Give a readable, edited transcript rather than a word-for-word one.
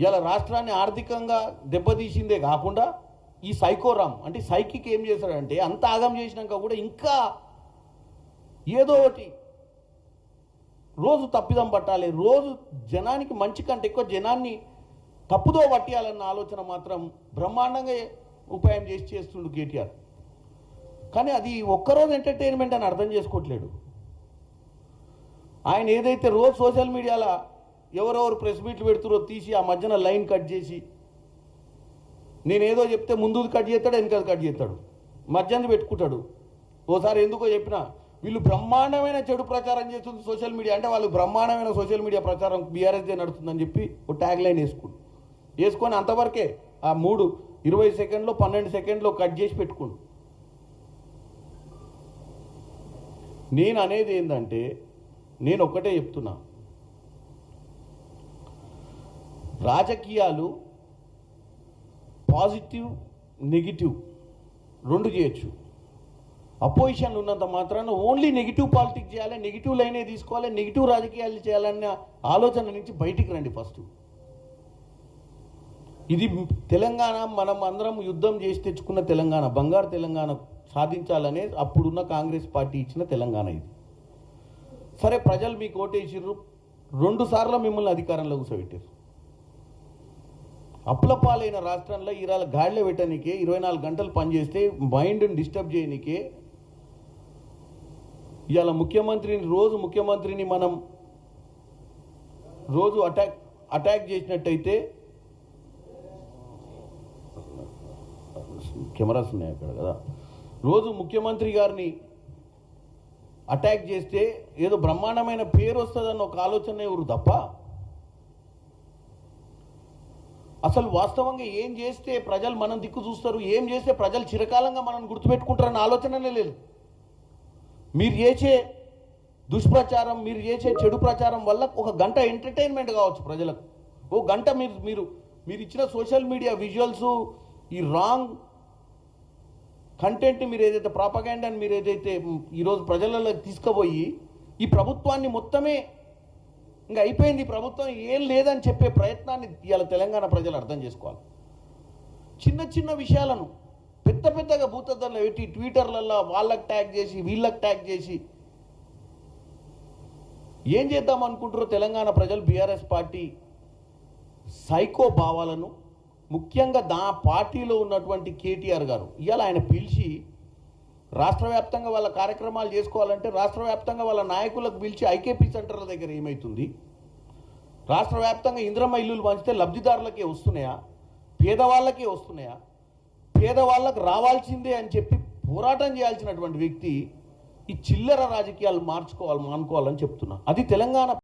ఇలా రాష్ట్రాన్ని ఆర్థికంగా దెబ్బతీసిందే కాకుండా ఈ సైకోరామ్ అంటే సైకిక్ ఏం చేశాడంటే అంత ఆగం చేసినాక కూడా ఇంకా ఏదో ఒకటి రోజు తప్పిదం పట్టాలి, రోజు జనానికి మంచి కంటే ఎక్కువ జనాన్ని తప్పుదో పట్టియాలన్న ఆలోచన మాత్రం బ్రహ్మాండంగా ఉపాయం చేస్తుండు కేటీఆర్. కానీ అది ఒక్కరోజు ఎంటర్టైన్మెంట్ అని అర్థం చేసుకోవట్లేడు. ఆయన ఏదైతే రోజు సోషల్ మీడియాలో ఎవరెవరు ప్రెస్ మీట్లు పెడుతురో తీసి ఆ మధ్యన లైన్ కట్ చేసి నేనేదో చెప్తే ముందు కట్ చేస్తాడు, వెనకాల కట్ చేస్తాడు, మధ్యాహ్నం పెట్టుకుంటాడు. ఓసారి ఎందుకో చెప్పినా వీళ్ళు బ్రహ్మాండమైన చెడు ప్రచారం చేస్తుంది సోషల్ మీడియా అంటే వాళ్ళు బ్రహ్మాండమైన సోషల్ మీడియా ప్రచారం బీఆర్ఎస్దే నడుస్తుందని చెప్పి ఒక ట్యాగ్ లైన్ వేసుకొని అంతవరకే ఆ 20 సెకండ్లో 12 సెకండ్లో కట్ చేసి పెట్టుకోండు. నేను అనేది ఏంటంటే నేను ఒక్కటే చెప్తున్నా, రాజకీయాలు పాజిటివ్ నెగిటివ్ రెండు చేయొచ్చు. అపోజిషన్ ఉన్నంత మాత్రాన ఓన్లీ నెగిటివ్ పాలిటిక్స్ చేయాలి, నెగిటివ్ లైనే తీసుకోవాలి, నెగిటివ్ రాజకీయాలు చేయాలన్న ఆలోచన నుంచి బయటికి రండి. ఫస్ట్ ఇది తెలంగాణ, మనం అందరం యుద్ధం చేసి తెచ్చుకున్న తెలంగాణ, బంగారు తెలంగాణ సాధించాలనే అప్పుడున్న కాంగ్రెస్ పార్టీ ఇచ్చిన తెలంగాణ ఇది. సరే, ప్రజలు మీకు ఓటేసిర్రు, 2 సార్లు మిమ్మల్ని అధికారంలో కూర్చోబెట్టారు. అప్పుల పాలైన రాష్ట్రంలో ఇవాళ గాడిలో పెట్టడానికే 24 గంటలు పనిచేస్తే మైండ్ని డిస్టర్బ్ చేయడానికే ఇవాళ ముఖ్యమంత్రిని మనం రోజు అటాక్ చేసినట్టయితే కెమెరాస్ ఉన్నాయి అక్కడ కదా, రోజు ముఖ్యమంత్రి గారిని అటాక్ చేస్తే ఏదో బ్రహ్మాండమైన పేరు వస్తుందన్న ఒక ఆలోచన ఎవరు తప్ప అసలు వాస్తవంగా ఏం చేస్తే ప్రజలు మనం దిక్కు చూస్తారు, ఏం చేస్తే ప్రజలు చిరకాలంగా మనం గుర్తుపెట్టుకుంటారన్న ఆలోచననే లేదు. మీరు చేసే దుష్ప్రచారం, మీరు చేసే చెడు ప్రచారం వల్ల ఒక గంట ఎంటర్టైన్మెంట్ కావచ్చు ప్రజలకు. ఓ గంట మీరు ఇచ్చిన సోషల్ మీడియా విజువల్స్, ఈ రాంగ్ కంటెంట్ మీరు ఏదైతే ప్రాపగాండాని మీరు ఏదైతే ఈరోజు ప్రజలలో తీసుకుపోయి ఈ ప్రభుత్వాన్ని మొత్తమే ఇంకా అయిపోయింది, ప్రభుత్వం ఏం లేదని చెప్పే ప్రయత్నాన్ని ఇవాళ తెలంగాణ ప్రజలు అర్థం చేసుకోవాలి. చిన్న విషయాలను పెద్దగా భూతద్దల్లో పెట్టి ట్విట్టర్లలో వాళ్ళకి ట్యాగ్ చేసి వీళ్ళకి ట్యాగ్ చేసి ఏం చేద్దాం అనుకుంటారో తెలంగాణ ప్రజలు. బీఆర్ఎస్ పార్టీ సైకో భావాలను, ముఖ్యంగా పార్టీలో ఉన్నటువంటి కేటీఆర్ గారు ఇవాళ ఆయన పిలిచి రాష్ట్ర వ్యాప్తంగా వాళ్ళ కార్యక్రమాలు చేసుకోవాలంటే రాష్ట్ర వ్యాప్తంగా వాళ్ళ నాయకులకు పిలిచి ఐకేపీ సెంటర్ల దగ్గర ఏమవుతుంది, రాష్ట్ర వ్యాప్తంగా ఇంద్రమ్మ ఇల్లులు పంచితే లబ్ధిదారులకే వస్తున్నాయా, పేదవాళ్ళకే వస్తున్నాయా, పేదవాళ్ళకు రావాల్సిందే అని చెప్పి పోరాటం చేయాల్సినటువంటి వ్యక్తి ఈ చిల్లర రాజకీయాలు మానుకోవాలని చెప్తున్నా. అది తెలంగాణ